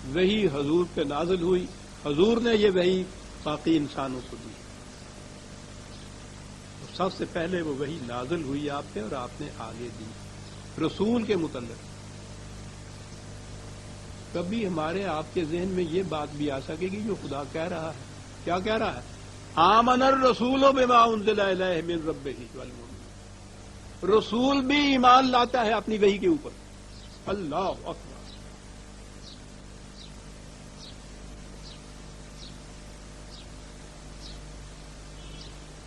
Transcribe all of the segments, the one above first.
وحی حضور پہ نازل ہوئی، حضور نے یہ وحی باقی انسانوں کو دی، سب سے پہلے وہ وحی نازل ہوئی آپ پہ اور آپ نے آگے دی رسول کے متعلق۔ کبھی ہمارے آپ کے ذہن میں یہ بات بھی آ سکے گی جو خدا کہہ رہا ہے، کیا کہہ رہا ہے؟ آمن الرسول بما انزل الیہ من ربہ والمؤمنون، رسول بھی ایمان لاتا ہے اپنی وحی کے اوپر۔ اللہ اکبر!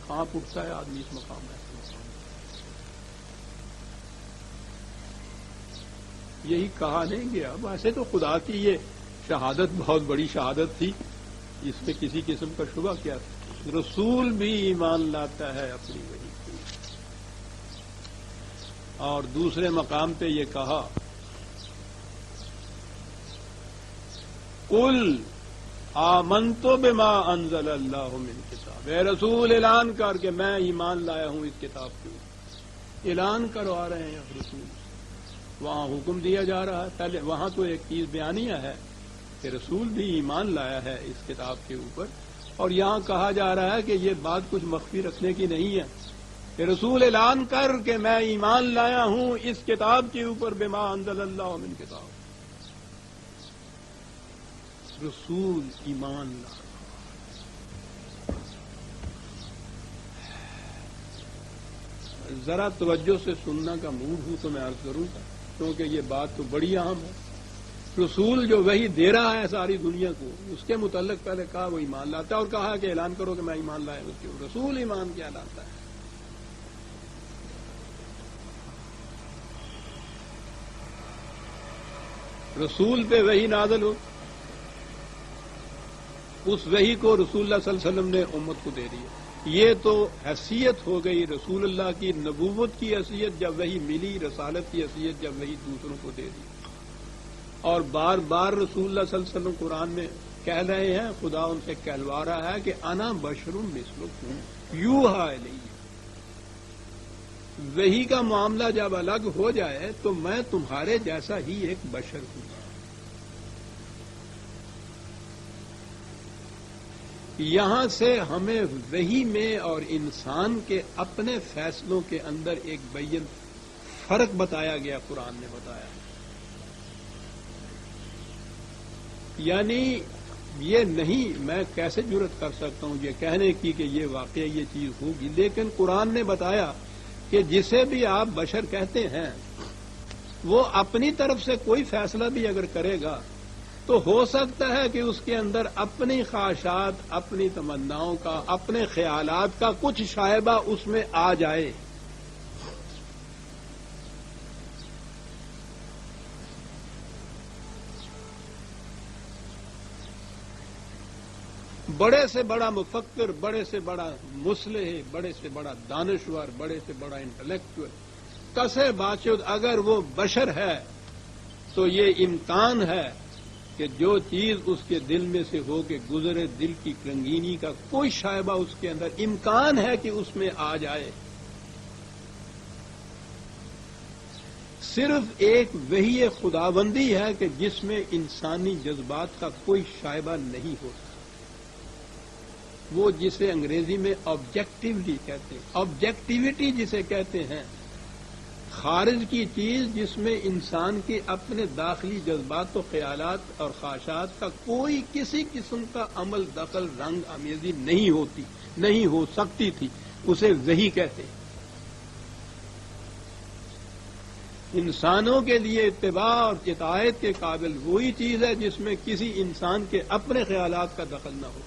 کانپ اٹھتا ہے آدمی اس مقام میں۔ یہی کہا نہیں گیا، ویسے تو خدا کی یہ شہادت بہت بڑی شہادت تھی، اس میں کسی قسم کا شبہ کیا تھا؟ رسول بھی ایمان لاتا ہے اپنی وحی کو۔ اور دوسرے مقام پہ یہ کہا قل آمنت بما انزل اللہ من کتاب، اے رسول اعلان کر کے میں ایمان لایا ہوں اس کتاب کے اوپر۔ اعلان کروا رہے ہیں رسول، وہاں حکم دیا جا رہا ہے۔ پہلے وہاں تو ایک چیز بیانیہ ہے کہ رسول بھی ایمان لایا ہے اس کتاب کے اوپر، اور یہاں کہا جا رہا ہے کہ یہ بات کچھ مخفی رکھنے کی نہیں ہے کہ رسول اعلان کر کہ میں ایمان لایا ہوں اس کتاب کے اوپر، بما انزل اللہ من کتاب۔ رسول ایمان لا، ذرا توجہ سے سننا کا موڈ ہوں تو میں عرض کروں گا، کیونکہ یہ بات تو بڑی اہم ہے۔ رسول جو وحی دے رہا ہے ساری دنیا کو، اس کے متعلق پہلے کہا وہ ایمان لاتا ہے، اور کہا کہ اعلان کرو کہ میں ایمان لایا اس کے اوپر۔ رسول ایمان کیا لاتا ہے؟ رسول پہ وحی نازل ہو، اس وحی کو رسول اللہ صلی اللہ علیہ وسلم نے امت کو دے دیا۔ یہ تو حیثیت ہو گئی رسول اللہ کی، نبوت کی حیثیت جب وحی ملی، رسالت کی حیثیت جب وحی دوسروں کو دے دی۔ اور بار بار رسول اللہ صلی اللہ علیہ وسلم قرآن میں کہہ رہے ہیں، خدا ان سے کہلوا رہا ہے کہ انا بشر مثلکم یوحی الی۔ وحی کا معاملہ جب الگ ہو جائے تو میں تمہارے جیسا ہی ایک بشر ہوں۔ یہاں سے ہمیں وحی میں اور انسان کے اپنے فیصلوں کے اندر ایک بیان فرق بتایا گیا، قرآن نے بتایا۔ یعنی یہ نہیں، میں کیسے جرأت کر سکتا ہوں یہ کہنے کی کہ یہ واقعہ یہ چیز ہوگی، لیکن قرآن نے بتایا کہ جسے بھی آپ بشر کہتے ہیں وہ اپنی طرف سے کوئی فیصلہ بھی اگر کرے گا تو ہو سکتا ہے کہ اس کے اندر اپنی خواہشات، اپنی تمناؤں کا، اپنے خیالات کا کچھ شائبہ اس میں آ جائے۔ بڑے سے بڑا مفکر، بڑے سے بڑا مصلح، بڑے سے بڑا دانشور، بڑے سے بڑا انٹلیکچوئل، کسے باشد اگر وہ بشر ہے تو یہ امکان ہے کہ جو چیز اس کے دل میں سے ہو کے گزرے، دل کی رنگینی کا کوئی شائبہ اس کے اندر امکان ہے کہ اس میں آ جائے۔ صرف ایک وحی خداوندی ہے کہ جس میں انسانی جذبات کا کوئی شائبہ نہیں ہوتا، وہ جسے انگریزی میں آبجیکٹیولی کہتے ہیں، آبجیکٹیوٹی جسے کہتے ہیں، خارج کی چیز جس میں انسان کے اپنے داخلی جذبات و خیالات اور خواہشات کا کوئی کسی قسم کا عمل، دخل، رنگ آمیزی نہیں ہوتی، نہیں ہو سکتی تھی، اسے وحی کہتے ہیں۔ انسانوں کے لیے اتباع اور اطاعت کے قابل وہی چیز ہے جس میں کسی انسان کے اپنے خیالات کا دخل نہ ہو۔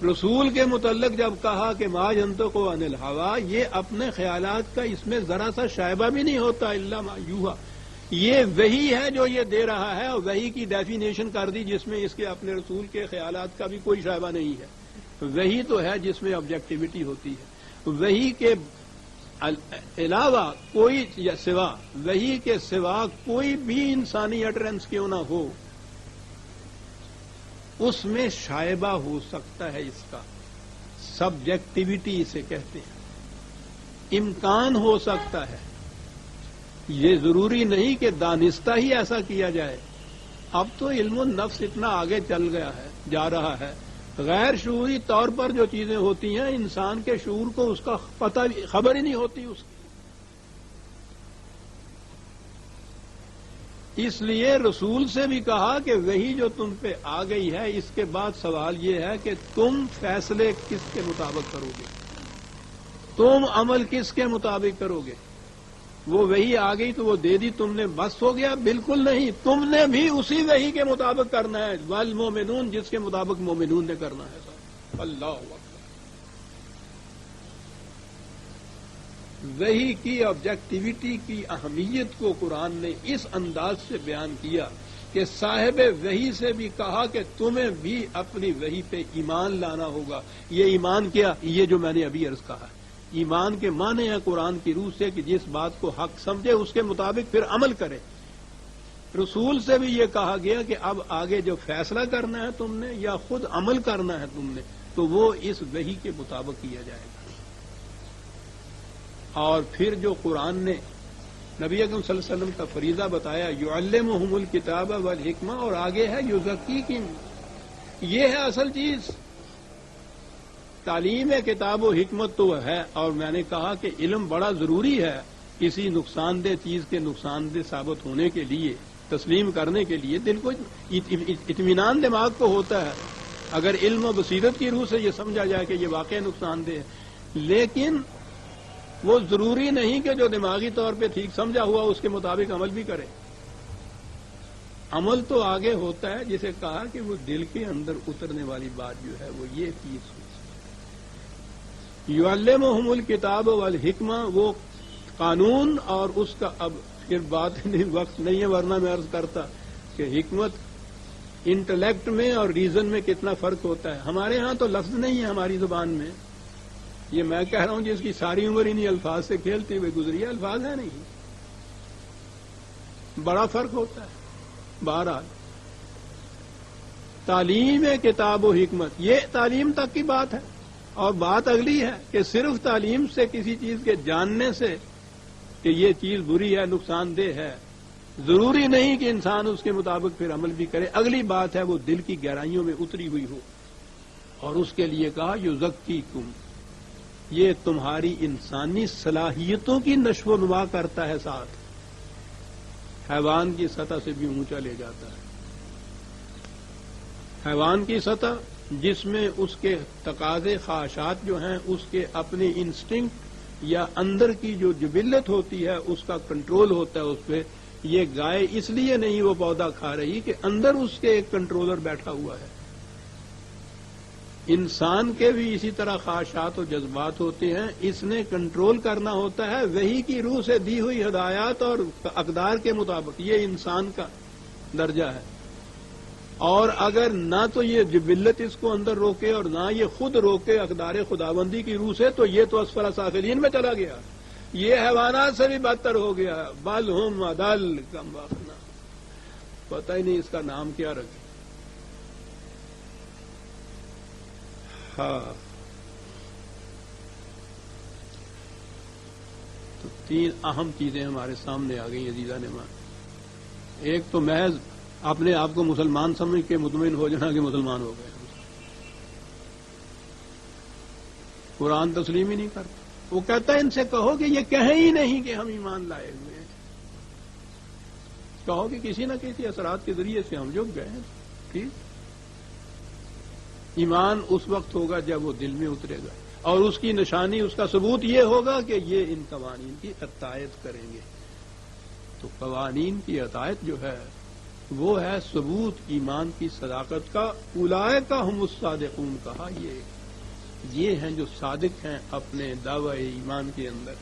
رسول کے متعلق جب کہا کہ ما ینطق عن الہویٰ، یہ اپنے خیالات کا اس میں ذرا سا شائبہ بھی نہیں ہوتا، الا ما یوحی۔ یہ وحی ہے جو یہ دے رہا ہے، اور وحی کی ڈیفینیشن کر دی جس میں اس کے اپنے رسول کے خیالات کا بھی کوئی شائبہ نہیں ہے۔ وحی تو ہے جس میں آبجیکٹیوٹی ہوتی ہے۔ وحی کے علاوہ کوئی یا سوا، وحی کے سوا کوئی بھی انسانی اٹرنس کیوں نہ ہو، اس میں شائبہ ہو سکتا ہے، اس کا سبجیکٹیوٹی اسے کہتے ہیں، امکان ہو سکتا ہے۔ یہ ضروری نہیں کہ دانستہ ہی ایسا کیا جائے، اب تو علم النفس اتنا آگے چل گیا ہے، جا رہا ہے، غیر شعوری طور پر جو چیزیں ہوتی ہیں انسان کے شعور کو اس کا پتہ خبر ہی نہیں ہوتی اس کی۔ اس لیے رسول سے بھی کہا کہ وہی جو تم پہ آ گئی ہے، اس کے بعد سوال یہ ہے کہ تم فیصلے کس کے مطابق کرو گے، تم عمل کس کے مطابق کرو گے۔ وہ وہی آ گئی تو وہ دے دی تم نے، بس ہو گیا؟ بالکل نہیں، تم نے بھی اسی وہی کے مطابق کرنا ہے، والمومنون جس کے مطابق مومنون نے کرنا ہے۔ اللہ اکبر۔ وحی کی آبجیکٹیوٹی کی اہمیت کو قرآن نے اس انداز سے بیان کیا کہ صاحب وحی سے بھی کہا کہ تمہیں بھی اپنی وحی پہ ایمان لانا ہوگا۔ یہ ایمان کیا؟ یہ جو میں نے ابھی عرض کہا ہے، ایمان کے معنی ہے قرآن کی روح سے کہ جس بات کو حق سمجھے اس کے مطابق پھر عمل کرے۔ رسول سے بھی یہ کہا گیا کہ اب آگے جو فیصلہ کرنا ہے تم نے یا خود عمل کرنا ہے تم نے، تو وہ اس وحی کے مطابق کیا جائے گا۔ اور پھر جو قرآن نے نبی اکرم صلی اللہ علیہ وسلم کا فریضہ بتایا، یعلمہم الکتاب والحکمہ، اور آگے ہے یزکیہم، یہ ہے اصل چیز۔ تعلیم کتاب و حکمت تو ہے، اور میں نے کہا کہ علم بڑا ضروری ہے کسی نقصان دہ چیز کے نقصان دہ ثابت ہونے کے لیے، تسلیم کرنے کے لیے دل کو اطمینان دماغ کو ہوتا ہے اگر علم و بصیرت کی روح سے یہ سمجھا جائے کہ یہ واقع نقصان دہ ہے۔ لیکن وہ ضروری نہیں کہ جو دماغی طور پہ ٹھیک سمجھا ہوا اس کے مطابق عمل بھی کرے۔ عمل تو آگے ہوتا ہے، جسے کہا کہ وہ دل کے اندر اترنے والی بات جو ہے وہ یہ چیز یعلمہم الکتاب والحکمہ، وہ قانون اور اس کا اب پھر بات نہیں، وقت نہیں ہے ورنہ میں عرض کرتا کہ حکمت انٹلیکٹ میں اور ریزن میں کتنا فرق ہوتا ہے۔ ہمارے ہاں تو لفظ نہیں ہے ہماری زبان میں، یہ میں کہہ رہا ہوں جس کی ساری عمر انہی الفاظ سے کھیلتے ہوئے گزری ہے، الفاظ ہیں نہیں، بڑا فرق ہوتا ہے۔ بہرحال تعلیم کتاب و حکمت یہ تعلیم تک کی بات ہے، اور بات اگلی ہے کہ صرف تعلیم سے کسی چیز کے جاننے سے کہ یہ چیز بری ہے، نقصان دہ ہے، ضروری نہیں کہ انسان اس کے مطابق پھر عمل بھی کرے۔ اگلی بات ہے وہ دل کی گہرائیوں میں اتری ہوئی ہو، اور اس کے لیے کہا یزکیکم، یہ تمہاری انسانی صلاحیتوں کی نشو و نما کرتا ہے، ساتھ حیوان کی سطح سے بھی اونچا لے جاتا ہے۔ حیوان کی سطح جس میں اس کے تقاضے خواہشات جو ہیں، اس کے اپنے انسٹنکٹ یا اندر کی جو جبلت ہوتی ہے اس کا کنٹرول ہوتا ہے اس پہ۔ یہ گائے اس لیے نہیں وہ پودا کھا رہی کہ اندر اس کے ایک کنٹرولر بیٹھا ہوا ہے۔ انسان کے بھی اسی طرح خواہشات و جذبات ہوتے ہیں، اس نے کنٹرول کرنا ہوتا ہے وحی کی روح سے دی ہوئی ہدایات اور اقدار کے مطابق۔ یہ انسان کا درجہ ہے، اور اگر نہ تو یہ جبلت اس کو اندر روکے اور نہ یہ خود روکے اقدار خداوندی کی روح سے، تو یہ تو اسفل سافلین میں چلا گیا، یہ حیوانات سے بھی بدتر ہو گیا۔ بل ہم اضل کم واخنا، پتہ ہی نہیں اس کا نام کیا رکھے۔ ہاں، تو تین اہم چیزیں ہمارے سامنے آ گئی عزیزان نمان۔ ایک تو محض اپنے آپ کو مسلمان سمجھ کے مطمئن ہو جانا کہ مسلمان ہو گئے، قرآن تسلیم ہی نہیں کرتا۔ وہ کہتا ہے ان سے کہو کہ یہ کہیں ہی نہیں کہ ہم ایمان لائے ہوئے ہیں، کہو کہ کسی نہ کسی اثرات کے ذریعے سے ہم جھک گئے ہیں۔ ٹھیک، ایمان اس وقت ہوگا جب وہ دل میں اترے گا، اور اس کی نشانی، اس کا ثبوت یہ ہوگا کہ یہ ان قوانین کی اطاعت کریں گے۔ تو قوانین کی اطاعت جو ہے وہ ہے ثبوت ایمان کی صداقت کا۔ اولئک هم الصادقون کہا، یہ ہیں جو صادق ہیں اپنے دعوی ایمان کے اندر۔